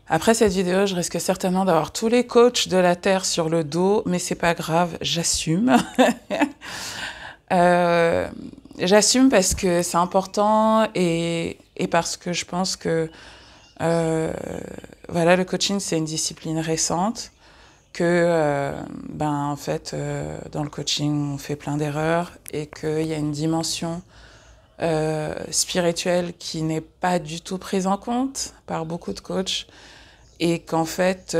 Après cette vidéo, je risque certainement d'avoir tous les coachs de la Terre sur le dos, mais c'est pas grave, j'assume. Euh, J'assume parce que c'est important et parce que je pense que euh, voilà, le coaching, c'est une discipline récente, que en fait, dans le coaching, on fait plein d'erreurs et qu'il y a une dimension spirituelle qui n'est pas du tout prise en compte par beaucoup de coachs et qu'en fait,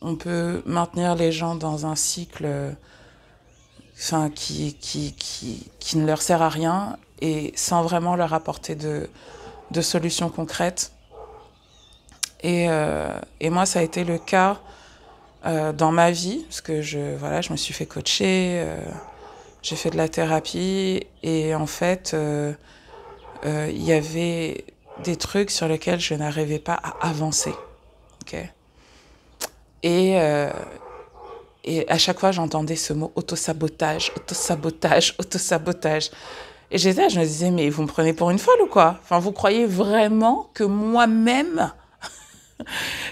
on peut maintenir les gens dans un cycle qui ne leur sert à rien et sans vraiment leur apporter de solutions concrètes. Et moi, ça a été le cas dans ma vie, parce que je me suis fait coacher, j'ai fait de la thérapie, et en fait, il y avait des trucs sur lesquels je n'arrivais pas à avancer. Okay. Et, euh, et à chaque fois, j'entendais ce mot autosabotage, autosabotage, autosabotage. Et je me disais, mais vous me prenez pour une folle ou quoi? Enfin, vous croyez vraiment que moi-même,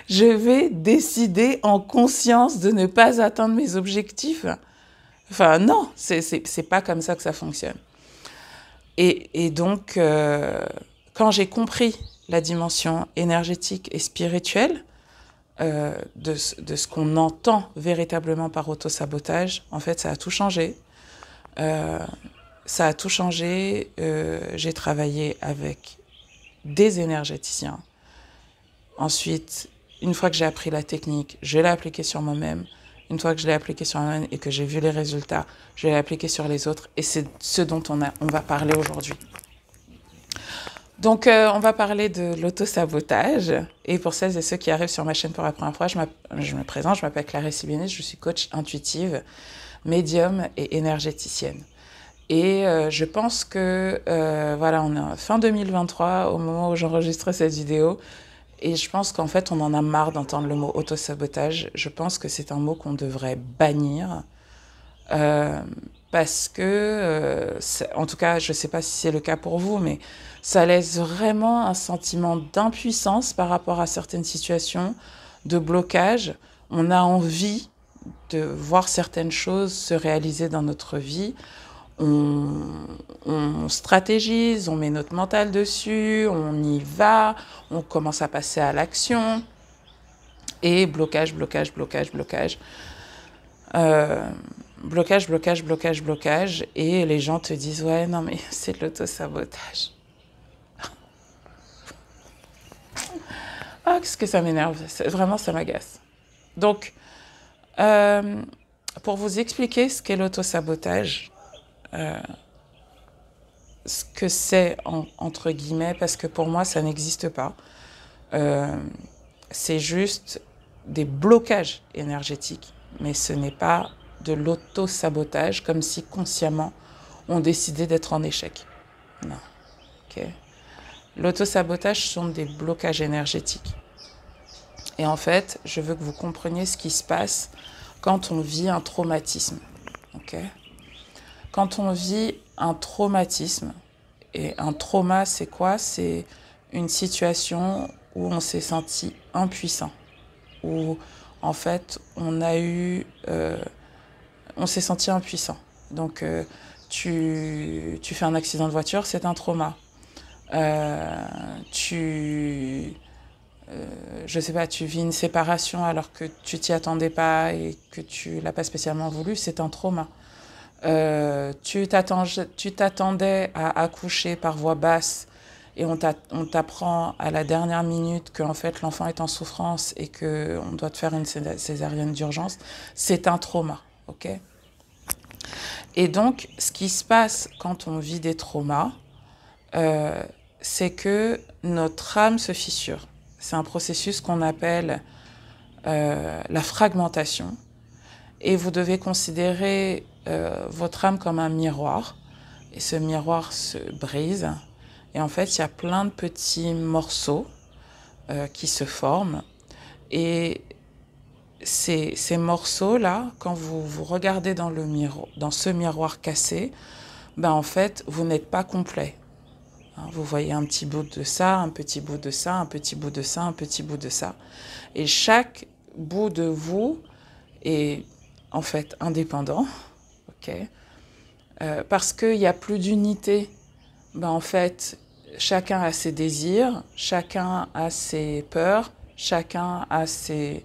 je vais décider en conscience de ne pas atteindre mes objectifs? Enfin, non, c'est pas comme ça que ça fonctionne. Et donc, quand j'ai compris la dimension énergétique et spirituelle de ce qu'on entend véritablement par autosabotage, en fait, ça a tout changé. Euh, Ça a tout changé. J'ai travaillé avec des énergéticiens. Ensuite, une fois que j'ai appris la technique, je l'ai appliquée sur moi-même. Une fois que je l'ai appliquée sur moi-même et que j'ai vu les résultats, je l'ai appliquée sur les autres. Et c'est ce dont on va parler aujourd'hui. Donc, on va parler de l'autosabotage. Et pour celles et ceux qui arrivent sur ma chaîne pour la première fois, je me présente, je m'appelle Clarisse Libinis, je suis coach intuitive, médium et énergéticienne. Et je pense que, voilà, on est fin 2023 au moment où j'enregistre cette vidéo. Et je pense qu'en fait, on en a marre d'entendre le mot autosabotage. Je pense que c'est un mot qu'on devrait bannir. Euh, Parce que, en tout cas, je ne sais pas si c'est le cas pour vous, mais ça laisse vraiment un sentiment d'impuissance par rapport à certaines situations, de blocage. On a envie de voir certaines choses se réaliser dans notre vie. On, on stratégise, on met notre mental dessus, on y va, on commence à passer à l'action. Et blocage, blocage, blocage, blocage. Euh, Blocage, blocage, blocage, blocage. Et les gens te disent, ouais, non, mais c'est de l'autosabotage. Ah, qu'est-ce que ça m'énerve. Vraiment, ça m'agace. Donc, euh, pour vous expliquer ce qu'est l'autosabotage, ce que c'est, entre guillemets, parce que pour moi, ça n'existe pas. Euh, c'est juste des blocages énergétiques, mais ce n'est pas de l'auto-sabotage, comme si consciemment on décidait d'être en échec. Non. Okay. L'auto-sabotage sont des blocages énergétiques. Et en fait, je veux que vous compreniez ce qui se passe quand on vit un traumatisme. Okay. Quand on vit un traumatisme, et un trauma, c'est quoi? C'est une situation où on s'est senti impuissant, où en fait on s'est senti impuissant. Donc tu fais un accident de voiture, c'est un trauma. Euh, tu je sais pas, tu vis une séparation alors que tu t'y attendais pas et que tu l'as pas spécialement voulu, c'est un trauma. Tu t'attendais à accoucher par voie basse et on t'apprend à la dernière minute qu'en fait l'enfant est en souffrance et qu'on doit te faire une césarienne d'urgence, c'est un trauma, ok? Et donc, ce qui se passe quand on vit des traumas, euh, c'est que notre âme se fissure. C'est un processus qu'on appelle la fragmentation. Et vous devez considérer votre âme comme un miroir. Et ce miroir se brise. Et en fait, il y a plein de petits morceaux qui se forment. Et ces morceaux-là, quand vous regardez dans ce miroir cassé, ben en fait, vous n'êtes pas complet. Hein, vous voyez un petit bout de ça, un petit bout de ça, un petit bout de ça, un petit bout de ça. Et chaque bout de vous est en fait indépendant, ok? Parce qu'il n'y a plus d'unité. Ben, en fait, chacun a ses désirs, chacun a ses peurs, chacun a sa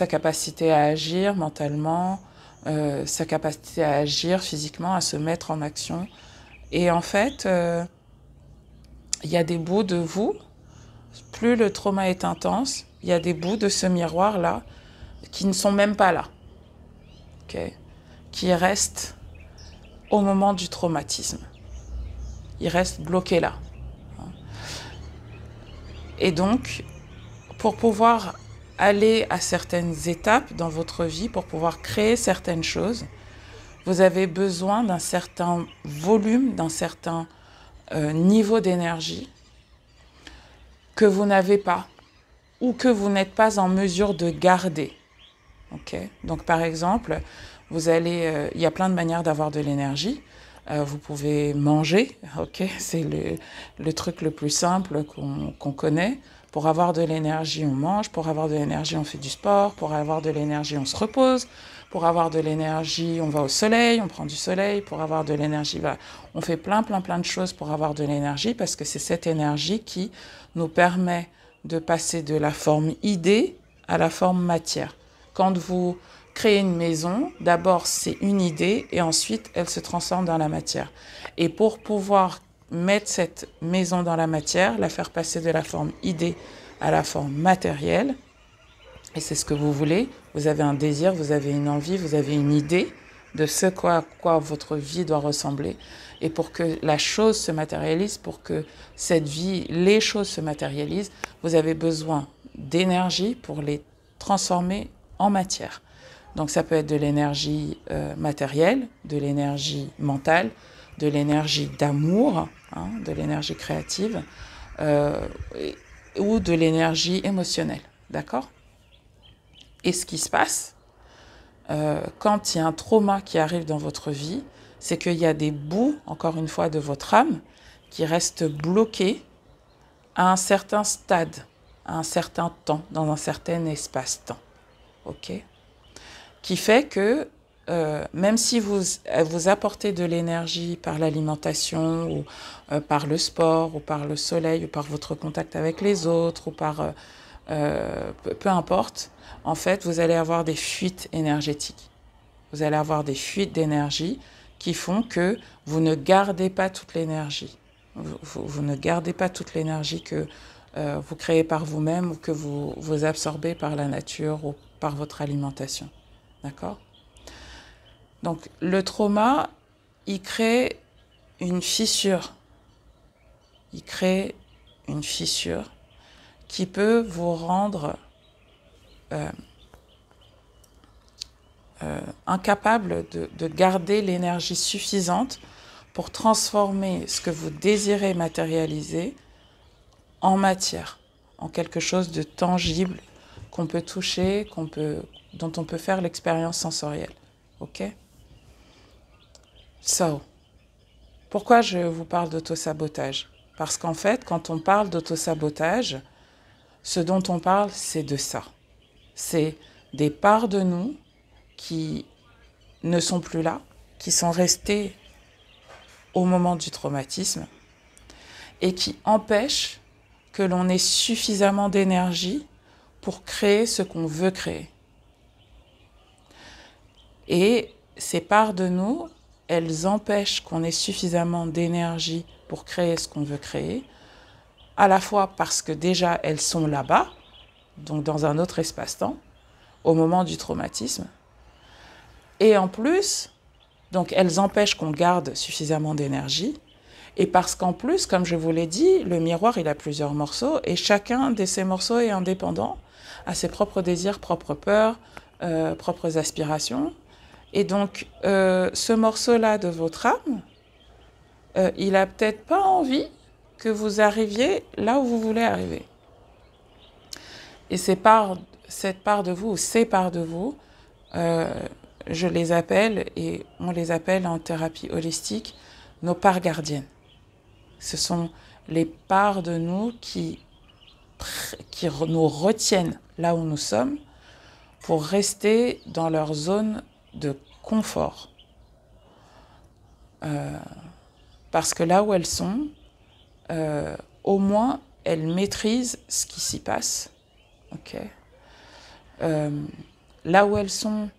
capacité à agir mentalement, sa capacité à agir physiquement, à se mettre en action. Et en fait, il y a des bouts de vous, plus le trauma est intense, il y a des bouts de ce miroir-là qui ne sont même pas là, okay, qui restent au moment du traumatisme. Ils restent bloqués là. Et donc, pour pouvoir aller à certaines étapes dans votre vie, pour pouvoir créer certaines choses, vous avez besoin d'un certain volume, d'un certain niveau d'énergie que vous n'avez pas ou que vous n'êtes pas en mesure de garder. Okay. Donc, par exemple, il y a plein de manières d'avoir de l'énergie. Vous pouvez manger, ok, c'est le truc le plus simple qu'on connaît. Pour avoir de l'énergie, on mange. Pour avoir de l'énergie, on fait du sport. Pour avoir de l'énergie, on se repose. Pour avoir de l'énergie, on va au soleil, on prend du soleil. Pour avoir de l'énergie, on fait plein de choses pour avoir de l'énergie, parce que c'est cette énergie qui nous permet de passer de la forme idée à la forme matière. Quand vous créez une maison, d'abord c'est une idée et ensuite elle se transforme dans la matière. Et pour pouvoir mettre cette maison dans la matière, la faire passer de la forme idée à la forme matérielle, et c'est ce que vous voulez, vous avez un désir, vous avez une envie, vous avez une idée de ce à quoi votre vie doit ressembler. Et pour que la chose se matérialise, pour que cette vie, les choses se matérialisent, vous avez besoin d'énergie pour les transformer en matière. Donc ça peut être de l'énergie matérielle, de l'énergie mentale, de l'énergie d'amour, hein, de l'énergie créative, ou de l'énergie émotionnelle, d'accord? Et ce qui se passe, quand il y a un trauma qui arrive dans votre vie, c'est qu'il y a des bouts, encore une fois, de votre âme qui restent bloqués à un certain stade, à un certain temps, dans un certain espace-temps. Ok? Qui fait que même si vous apportez de l'énergie par l'alimentation ou par le sport ou par le soleil ou par votre contact avec les autres ou par peu importe, en fait, vous allez avoir des fuites énergétiques. Vous allez avoir des fuites d'énergie qui font que vous ne gardez pas toute l'énergie. Vous ne gardez pas toute l'énergie que vous créez par vous-même ou que vous absorbez par la nature ou par votre alimentation. D'accord? Donc, le trauma, il crée une fissure. Il crée une fissure qui peut vous rendre incapable de garder l'énergie suffisante pour transformer ce que vous désirez matérialiser en matière, en quelque chose de tangible qu'on peut toucher, dont on peut faire l'expérience sensorielle. Ok? So, pourquoi je vous parle d'autosabotage? Parce qu'en fait, quand on parle d'autosabotage, ce dont on parle, c'est de ça. C'est des parts de nous qui ne sont plus là, qui sont restées au moment du traumatisme et qui empêchent que l'on ait suffisamment d'énergie pour créer ce qu'on veut créer. Et ces parts de nous, elles empêchent qu'on ait suffisamment d'énergie pour créer ce qu'on veut créer, à la fois parce que déjà elles sont là-bas, donc dans un autre espace-temps, au moment du traumatisme, et en plus, donc elles empêchent qu'on garde suffisamment d'énergie, et parce qu'en plus, comme je vous l'ai dit, le miroir, il a plusieurs morceaux, et chacun de ces morceaux est indépendant, a ses propres désirs, propres peurs, propres aspirations. Et donc, ce morceau-là de votre âme, il n'a peut-être pas envie que vous arriviez là où vous voulez arriver. Et cette part de vous, ou ces parts de vous, je les appelle, et on les appelle en thérapie holistique, nos parts gardiennes. Ce sont les parts de nous qui nous retiennent là où nous sommes pour rester dans leur zone de confort. Parce que là où elles sont, au moins, elles maîtrisent ce qui s'y passe. Okay. Là où elles sont,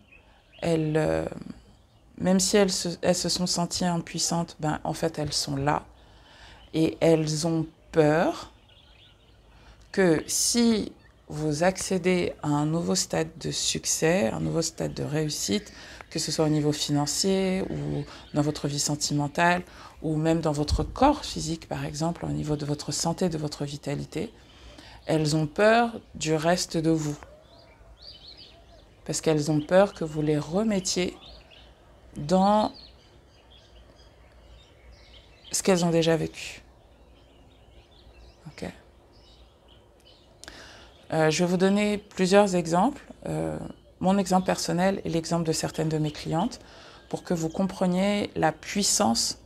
même si elles se sont senties impuissantes, ben, en fait, elles sont là. Et elles ont peur que si vous accédez à un nouveau stade de succès, un nouveau stade de réussite, que ce soit au niveau financier ou dans votre vie sentimentale ou même dans votre corps physique, par exemple, au niveau de votre santé, de votre vitalité, elles ont peur du reste de vous. Parce qu'elles ont peur que vous les remettiez dans ce qu'elles ont déjà vécu. Ok. Je vais vous donner plusieurs exemples, mon exemple personnel et l'exemple de certaines de mes clientes, pour que vous compreniez la puissance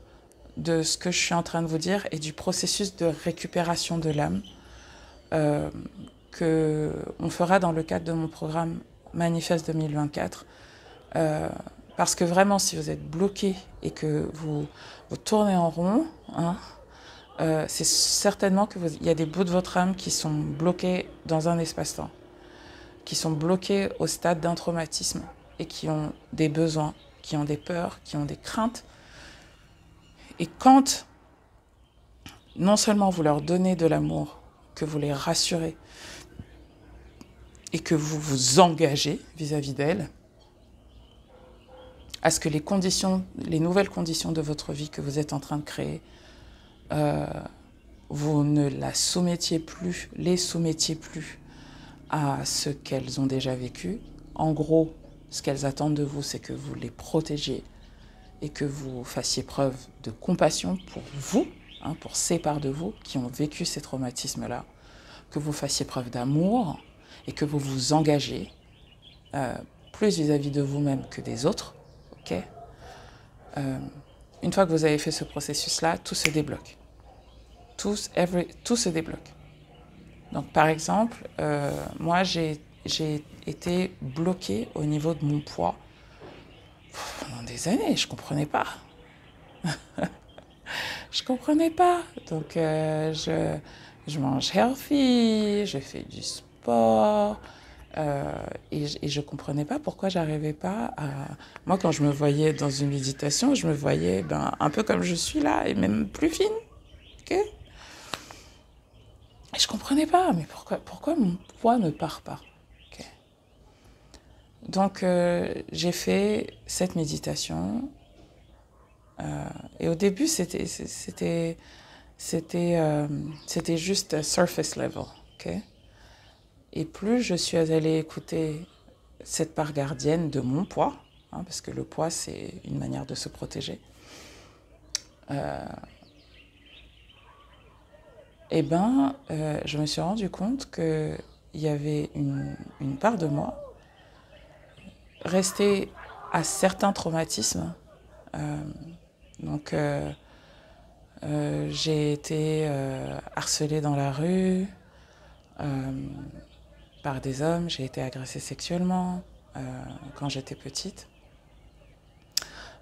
de ce que je suis en train de vous dire et du processus de récupération de l'âme qu'on fera dans le cadre de mon programme Manifeste 2024. Parce que vraiment, si vous êtes bloqué et que vous tournez en rond, hein, c'est certainement qu'il y a des bouts de votre âme qui sont bloqués dans un espace-temps, qui sont bloqués au stade d'un traumatisme et qui ont des besoins, qui ont des peurs, qui ont des craintes. Et quand, non seulement vous leur donnez de l'amour, que vous les rassurez et que vous vous engagez vis-à-vis d'elles, à ce que les nouvelles conditions de votre vie que vous êtes en train de créer, vous ne les soumettiez plus à ce qu'elles ont déjà vécu. En gros, ce qu'elles attendent de vous, c'est que vous les protégiez et que vous fassiez preuve de compassion pour vous, hein, pour ces parts de vous qui ont vécu ces traumatismes-là, que vous fassiez preuve d'amour et que vous vous engagez plus vis-à-vis de vous-même que des autres. Okay. Une fois que vous avez fait ce processus-là, tout se débloque. Tout se débloque. Donc, par exemple, moi, j'ai été bloquée au niveau de mon poids pendant des années. Je ne comprenais pas. Je ne comprenais pas. Donc, je mange healthy, je fais du sport. Et je ne comprenais pas pourquoi j'arrivais pas à... Moi, quand je me voyais dans une méditation, je me voyais un peu comme je suis là, et même plus fine. Okay. Et je ne comprenais pas, mais pourquoi mon poids ne part pas. Okay. Donc, j'ai fait cette méditation. Et au début, c'était juste surface level. Okay. Et plus je suis allée écouter cette part gardienne de mon poids, hein, parce que le poids, c'est une manière de se protéger, je me suis rendu compte qu'il y avait une part de moi restée à certains traumatismes. J'ai été harcelée dans la rue par des hommes, j'ai été agressée sexuellement quand j'étais petite.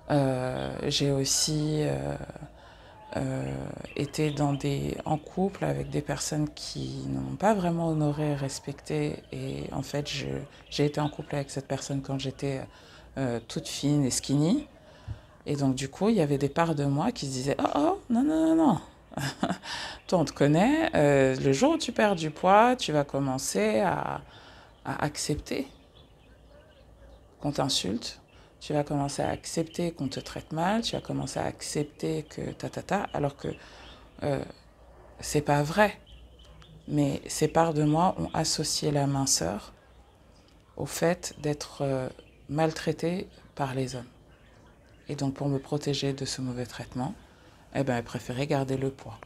J'ai aussi été en couple avec des personnes qui ne m'ont pas vraiment honorée et respectée. Et en fait, j'ai été en couple avec cette personne quand j'étais toute fine et skinny. Et donc, du coup, il y avait des parts de moi qui se disaient « Oh, non. Toi, on te connaît. Le jour où tu perds du poids, tu vas commencer à accepter qu'on t'insulte. Tu vas commencer à accepter qu'on te traite mal. Tu vas commencer à accepter que alors que c'est pas vrai. Mais ces parts de moi ont associé la minceur au fait d'être maltraitée par les hommes. Et donc, pour me protéger de ce mauvais traitement, elle préférait garder le poids.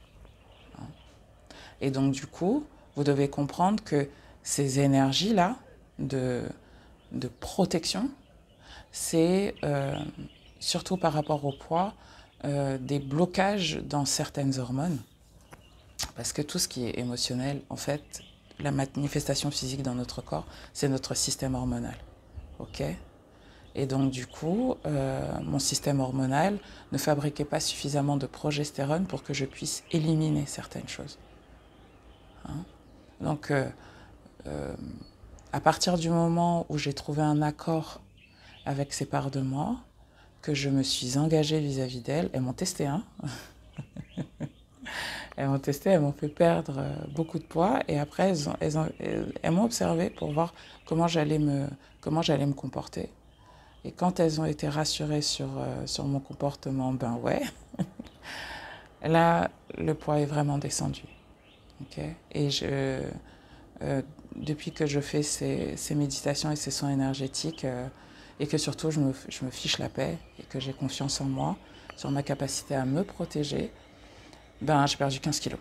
Et donc, du coup, vous devez comprendre que ces énergies-là de protection, c'est surtout par rapport au poids, des blocages dans certaines hormones. Parce que tout ce qui est émotionnel, en fait, la manifestation physique dans notre corps, c'est notre système hormonal. Ok ? Et donc, du coup, mon système hormonal ne fabriquait pas suffisamment de progestérone pour que je puisse éliminer certaines choses. Hein ? Donc, à partir du moment où j'ai trouvé un accord avec ces parts de moi, que je me suis engagée vis-à-vis d'elles, elles m'ont testé, hein. Elles m'ont testé, elles m'ont fait perdre beaucoup de poids et après elles m'ont observé pour voir comment j'allais me comporter. Et quand elles ont été rassurées sur mon comportement, ben ouais, là le poids est vraiment descendu. Okay, et depuis que je fais ces méditations et ces soins énergétiques et que surtout je me fiche la paix et que j'ai confiance en moi, sur ma capacité à me protéger, ben j'ai perdu 15 kilos.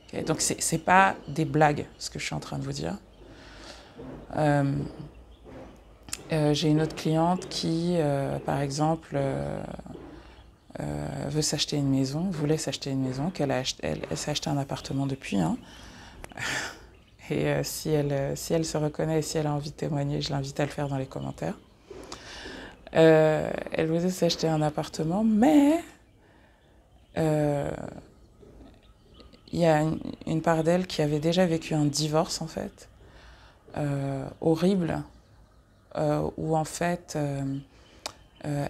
Okay, donc c'est pas des blagues ce que je suis en train de vous dire. J'ai une autre cliente qui, par exemple, veut s'acheter une maison, voulait s'acheter une maison, elle s'est acheté un appartement depuis. Hein. Et si elle se reconnaît et si elle a envie de témoigner, je l'invite à le faire dans les commentaires. Elle voulait s'acheter un appartement, mais il y a une part d'elle qui avait déjà vécu un divorce, en fait, horrible, où en fait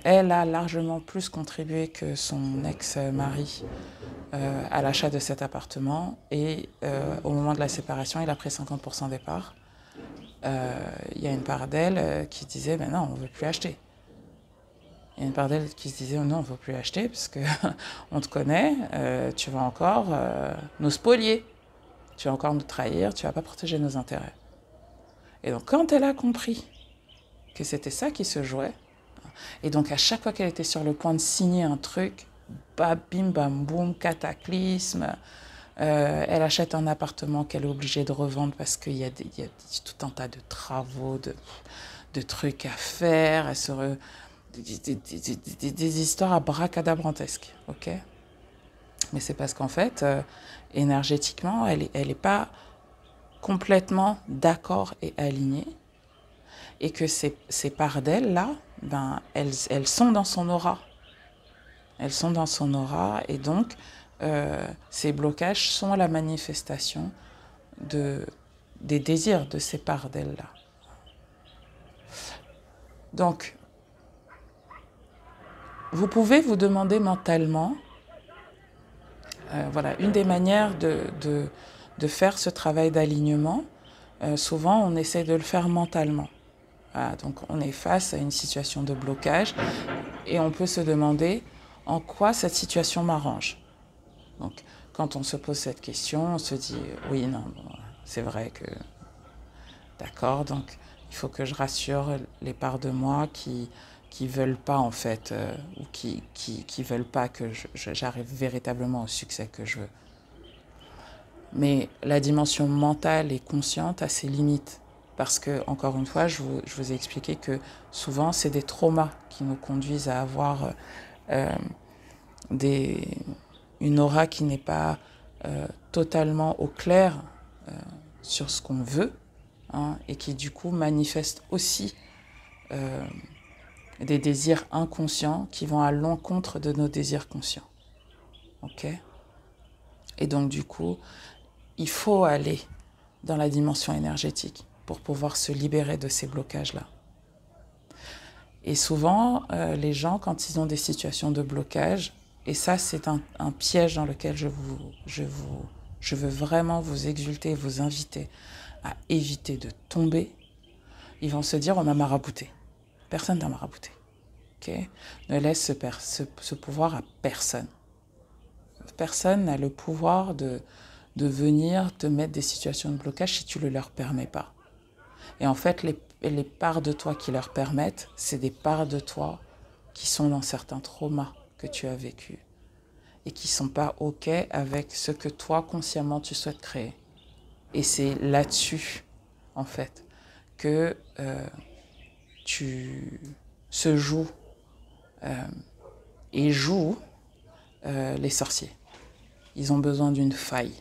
elle a largement plus contribué que son ex-mari à l'achat de cet appartement et au moment de la séparation, il a pris 50% des parts. Il y a une part d'elle qui disait ben non, on ne veut plus acheter. Il y a une part d'elle qui se disait oh non, on ne veut plus acheter parce qu'on te connaît, tu vas encore nous spolier, tu vas encore nous trahir, tu ne vas pas protéger nos intérêts. Et donc quand elle a compris que c'était ça qui se jouait, et donc à chaque fois qu'elle était sur le point de signer un truc, bim bam boum, cataclysme, elle achète un appartement qu'elle est obligée de revendre parce qu'il y a tout un tas de travaux, de trucs à faire, des histoires abracadabrantesques, ok ? Mais c'est parce qu'en fait, énergétiquement, elle est pas complètement d'accord et alignée, et que ces parts d'elle, là, ben, elles sont dans son aura. Elles sont dans son aura, et donc ces blocages sont la manifestation des désirs de ces parts d'elle-là. Donc, vous pouvez vous demander mentalement, voilà, une des manières de faire ce travail d'alignement, souvent on essaie de le faire mentalement. Voilà, donc on est face à une situation de blocage et on peut se demander en quoi cette situation m'arrange. Donc quand on se pose cette question, on se dit oui, non, bon, c'est vrai que d'accord, donc il faut que je rassure les parts de moi qui veulent pas en fait, ou qui veulent pas que j'arrive véritablement au succès que je veux. Mais la dimension mentale et consciente a ses limites. Parce que, encore une fois, je vous ai expliqué que souvent, c'est des traumas qui nous conduisent à avoir une aura qui n'est pas totalement au clair sur ce qu'on veut, hein, et qui, du coup, manifeste aussi des désirs inconscients qui vont à l'encontre de nos désirs conscients. Ok ? Et donc, du coup, il faut aller dans la dimension énergétique pour pouvoir se libérer de ces blocages-là. Et souvent, les gens, quand ils ont des situations de blocage, et ça, c'est un piège dans lequel je veux vraiment vous exulter, vous inviter à éviter de tomber, ils vont se dire, on m'a marabouté. Personne n'a marabouté. Okay ? Ne laisse ce pouvoir à personne. Personne n'a le pouvoir de venir te mettre des situations de blocage si tu ne le leur permets pas. Et en fait, les parts de toi qui leur permettent, c'est des parts de toi qui sont dans certains traumas que tu as vécus et qui ne sont pas OK avec ce que toi, consciemment, tu souhaites créer. Et c'est là-dessus, en fait, que se joue et jouent les sorciers. Ils ont besoin d'une faille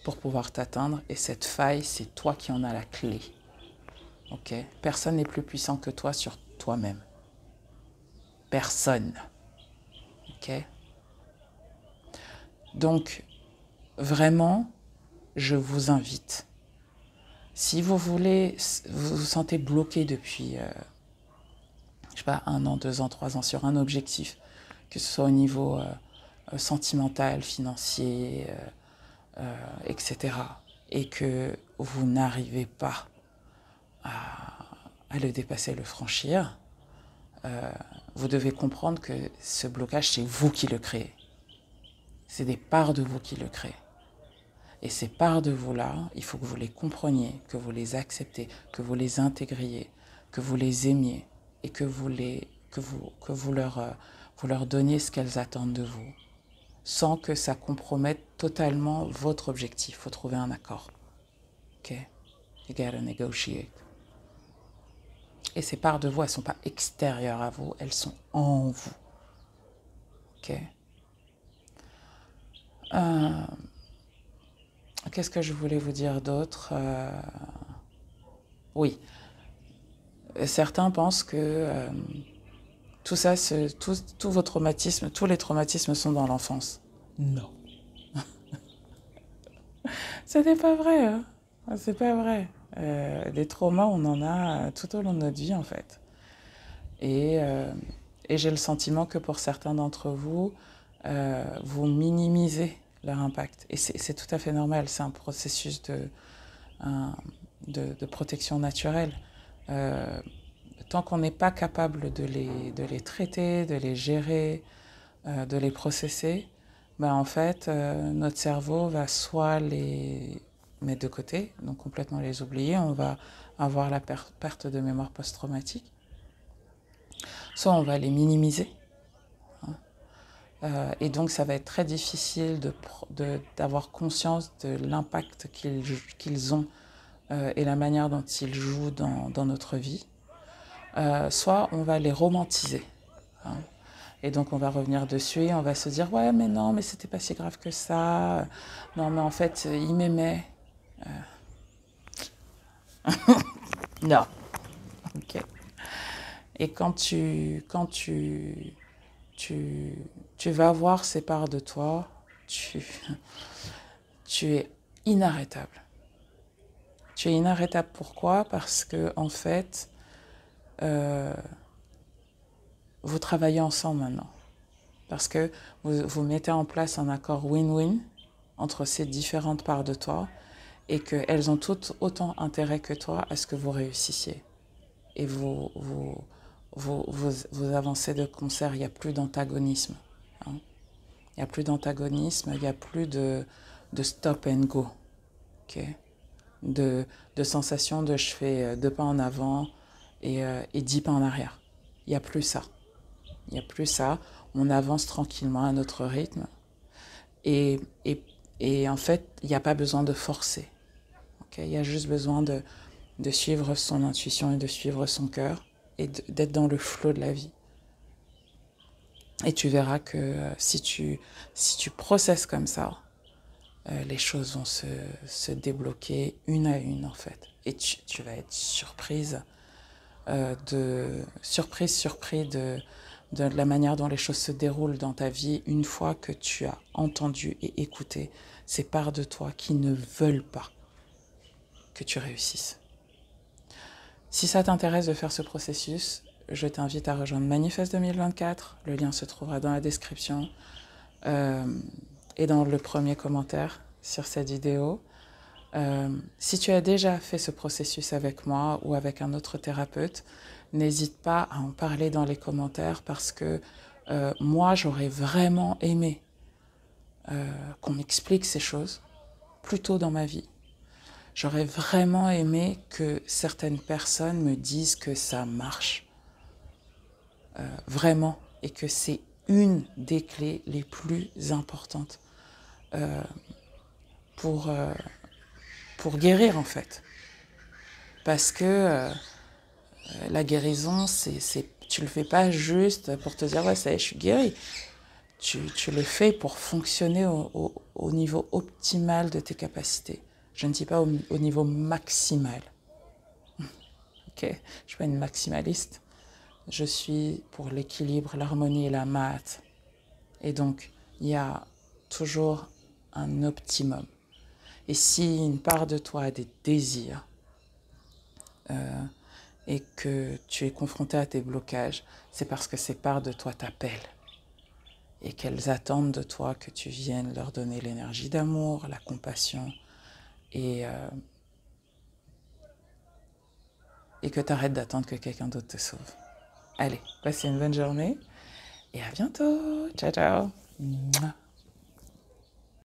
pour pouvoir t'atteindre, et cette faille, c'est toi qui en as la clé. Ok? Personne n'est plus puissant que toi sur toi-même. Personne. Ok? Donc, vraiment, je vous invite. Si vous voulez, vous vous sentez bloqué depuis, je sais pas, 1 an, 2 ans, 3 ans sur un objectif, que ce soit au niveau sentimental, financier, etc., et que vous n'arrivez pas à le dépasser, le franchir, vous devez comprendre que ce blocage, c'est vous qui le créez. C'est des parts de vous qui le créent. Et ces parts de vous-là, il faut que vous les compreniez, que vous les acceptez, que vous les intégriez, que vous les aimiez et que vous leur donniez ce qu'elles attendent de vous, sans que ça compromette totalement votre objectif. Il faut trouver un accord. Ok? You gotta negotiate. Et ces parts de vous, elles ne sont pas extérieures à vous, elles sont en vous. Ok? Qu'est-ce que je voulais vous dire d'autre? Oui, certains pensent que tout ça, tous vos traumatismes, tous les traumatismes sont dans l'enfance. Non. Ce n'est pas vrai, hein? C'est pas vrai. Les traumas, on en a tout au long de notre vie, en fait. Et j'ai le sentiment que pour certains d'entre vous, vous minimisez leur impact. Et c'est tout à fait normal, c'est un processus de protection naturelle. Tant qu'on n'est pas capable de les traiter, de les gérer, de les processer, ben en fait, notre cerveau va soit les mettre de côté, donc complètement les oublier, on va avoir la perte de mémoire post-traumatique, soit on va les minimiser. Et donc, ça va être très difficile d'avoir conscience de l'impact qu'ils ont et la manière dont ils jouent dans notre vie. Soit on va les romantiser. Hein. Et donc, on va revenir dessus et on va se dire « Ouais, mais non, mais c'était pas si grave que ça. Non, mais en fait, il m'aimait. » Non. Ok. Et quand tu vas voir ces parts de toi, tu es inarrêtable. Tu es inarrêtable pourquoi? Parce que, en fait, vous travaillez ensemble maintenant. Parce que vous mettez en place un accord win-win entre ces différentes parts de toi et qu'elles ont toutes autant intérêt que toi à ce que vous réussissiez. Et vous avancez de concert, il n'y a plus d'antagonisme. Hein. Il n'y a plus d'antagonisme, il n'y a plus de stop and go. Okay? De sensation de je fais 2 pas en avant et 10 pas en arrière. Il n'y a plus ça. Il n'y a plus ça. On avance tranquillement à notre rythme. Et en fait, il n'y a pas besoin de forcer. Okay? Il y a juste besoin de suivre son intuition et de suivre son cœur et d'être dans le flot de la vie. Et tu verras que si tu processes comme ça, les choses vont se débloquer une à une en fait. Et tu vas être surpris de la manière dont les choses se déroulent dans ta vie une fois que tu as entendu et écouté ces parts de toi qui ne veulent pas que tu réussisses. Si ça t'intéresse de faire ce processus, je t'invite à rejoindre Manifeste 2024. Le lien se trouvera dans la description et dans le premier commentaire sur cette vidéo. Si tu as déjà fait ce processus avec moi ou avec un autre thérapeute, n'hésite pas à en parler dans les commentaires parce que moi, j'aurais vraiment aimé qu'on m'explique ces choses plus tôt dans ma vie. J'aurais vraiment aimé que certaines personnes me disent que ça marche vraiment et que c'est une des clés les plus importantes pour guérir en fait. Parce que la guérison, c'est Tu le fais pas juste pour te dire, ouais, ça y est, je suis guérie. Tu le fais pour fonctionner au niveau optimal de tes capacités. Je ne dis pas au niveau maximal. Ok, je ne suis pas une maximaliste. Je suis pour l'équilibre, l'harmonie et la maths. Et donc, il y a toujours un optimum. Et si une part de toi a des désirs et que tu es confronté à tes blocages, c'est parce que ces parts de toi t'appellent et qu'elles attendent de toi que tu viennes leur donner l'énergie d'amour, la compassion et que tu arrêtes d'attendre que quelqu'un d'autre te sauve. Allez, passez une bonne journée et à bientôt. Ciao, ciao.